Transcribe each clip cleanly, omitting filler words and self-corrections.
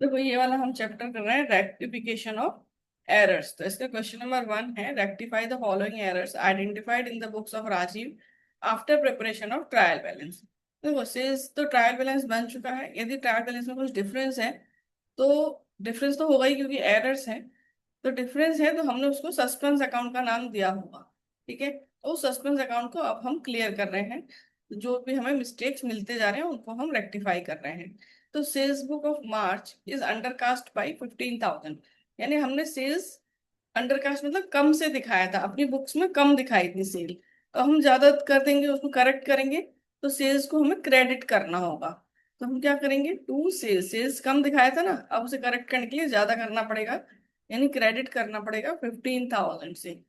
देखो ये वाला हम चैप्टर कर रहे हैं रेक्टिफिकेशन ऑफ एरर्स। तो इसका क्वेश्चन नंबर 1 है, rectify the following errors identified in the books of Rajiv after preparation of trial balance. देखो सेल्स तो ट्रायल बैलेंस बन चुका है, यदि ट्रायल बैलेंस में कुछ डिफरेंस है तो डिफरेंस तो होगा ही क्योंकि एरर्स है। तो डिफरेंस है तो हमने उसको सस्पेंस अकाउंट का नाम दिया होगा। ठीक है, तो सस्पेंस अकाउंट को अब हम क्लियर कर रहे हैं। जो भी हमें मिस्टेक्स मिलते जा रहे हैं उनको हम रेक्टिफाई कर रहे हैं। तो sales book of March is undercast by 15,000। यानी हमने सेल्स अंडरकास्ट मतलब कम से दिखाया था, अपनी बुक्स में कम दिखाई थी सेल, तो हम ज्यादा कर देंगे, उसको करेक्ट करेंगे। तो सेल्स को हमें क्रेडिट करना होगा। तो हम क्या करेंगे, टू सेल्स, सेल्स कम दिखाया था ना, अब उसे करेक्ट करने के लिए ज्यादा करना पड़ेगा, यानी क्रेडिट करना पड़ेगा 15,000 से।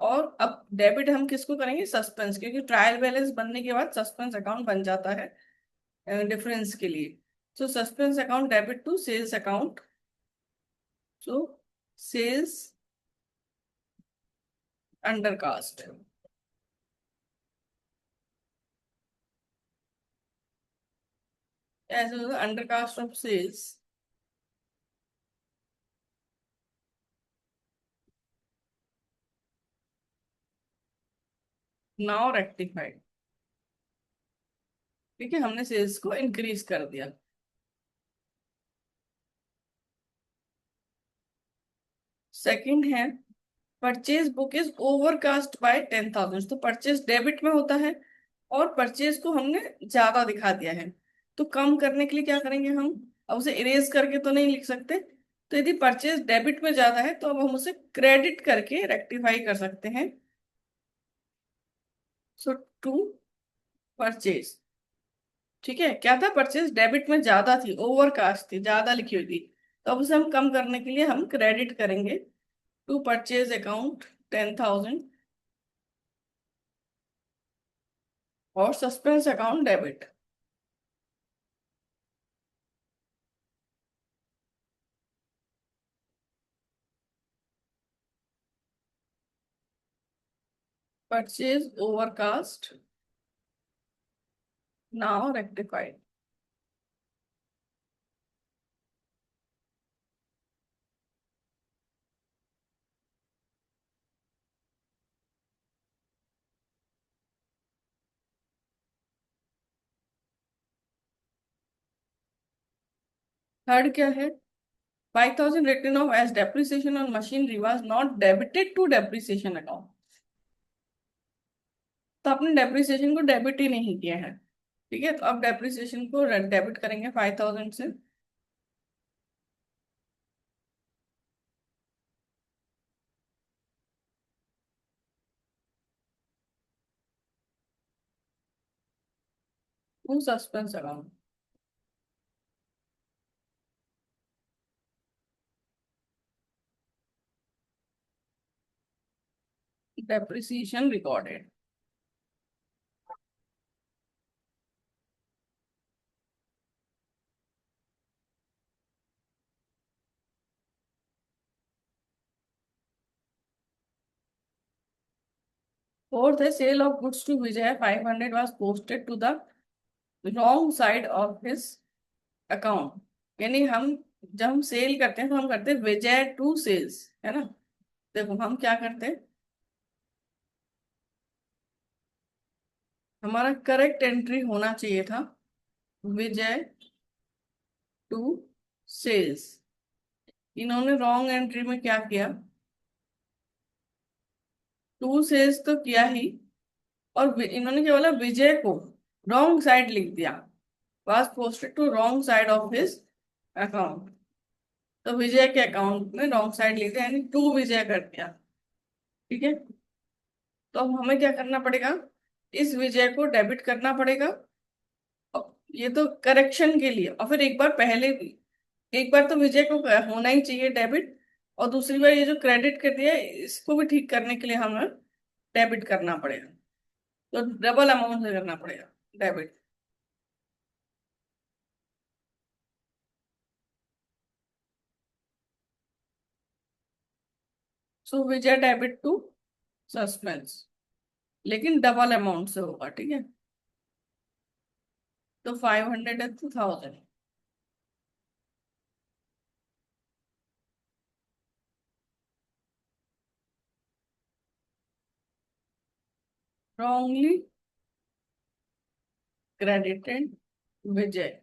और अब डेबिट हम किसको करेंगे, सस्पेंस, क्योंकि ट्रायल बैलेंस बनने के बाद सस्पेंस अकाउंट बन जाता है डिफरेंस के लिए। So suspense account debit to sales account. So sales undercast ऐसे होगा, undercast of sales now rectified. ठीक है, हमने सेल्स को इंक्रीज कर दिया। सेकंड है, purchase book is overcast bye 10,000। तो परचेज डेबिट में होता है और परचेज को हमने ज्यादा दिखा दिया है। तो कम करने के लिए क्या करेंगे हम, अब उसे इरेज करके तो नहीं लिख सकते। तो यदि परचेज डेबिट में ज्यादा है तो अब हम उसे क्रेडिट करके रेक्टिफाई कर सकते हैं। सो टू परचेज, ठीक है, क्या था, परचेज डेबिट में ज्यादा थी, ओवरकास्ट थी, ज्यादा लिखी हुई थी। तो अब उसे हम कम करने के लिए हम क्रेडिट करेंगे टू परचेज अकाउंट 10,000 और suspense account debit. Purchase overcast now rectified. Third क्या है, 5,000 written off as depreciation on machinery was not debited to depreciation account। तो आपने डेप्रिसिएशन को डेबिट ही नहीं किया है। ठीक है, तो अब डेप्रिसिएशन को डेबिट करेंगे 5,000 से। To suspense account. Depreciation recorded. Fourth है, sale of goods to Vijay 500 was posted to the wrong side of his account। यानी हम जब हम सेल करते हैं तो हम करते हैं विजय टू सेल्स, है ना। देखो हम क्या करते हैं, हमारा करेक्ट एंट्री होना चाहिए था विजय टू सेल्स। इन्होंने रॉन्ग एंट्री में क्या किया, टू सेल्स तो किया ही, और इन्होंने क्या बोला, विजय को रॉन्ग साइड लिख दिया, was posted to wrong side of his account. तो विजय के अकाउंट में रॉन्ग साइड लिख दिया, यानी टू विजय कर दिया। ठीक है, तो अब हमें क्या करना पड़ेगा, इस विजय को डेबिट करना पड़ेगा। ये तो करेक्शन के लिए, और फिर एक बार पहले भी, एक बार तो विजय को होना ही चाहिए डेबिट, और दूसरी बार ये जो क्रेडिट कर दिया है, इसको भी ठीक करने के लिए हमें डेबिट करना पड़ेगा। तो डबल अमाउंट से करना पड़ेगा debit. So Vijay debit to suspense, लेकिन डबल अमाउंट से होगा। ठीक है, तो 500 है 2,000। wrongly credited Vijay.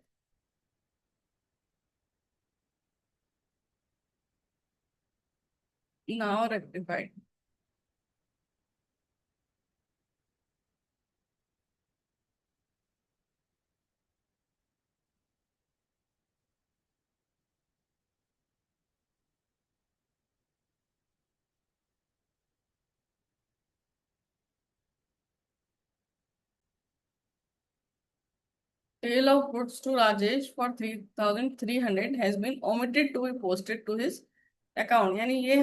Now rectified. Sale of goods to Rajesh for 3,300 has been omitted to be posted to his account. यानी ये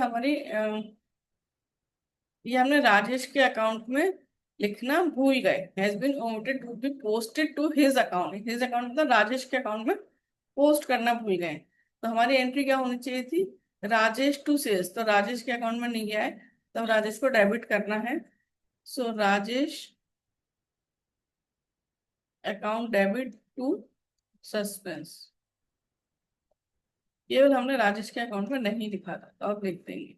हमने राजेश के अकाउंट में लिखना भूल गए. Has been omitted to be posted to his account. His account मतलब राजेश के अकाउंट में पोस्ट करना भूल गए. तो हमारी एंट्री क्या होनी चाहिए थी? Rajesh to sales. तो राजेश के अकाउंट में नहीं गया है, तो राजेश को डेबिट करना है. So Rajesh account debit to suspense. केवल हमने राजेश के अकाउंट में नहीं लिखा था, तो अब लिख देंगे.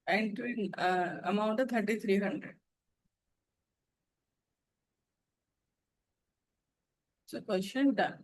एंट्री अमाउंट है 3,300. So question done.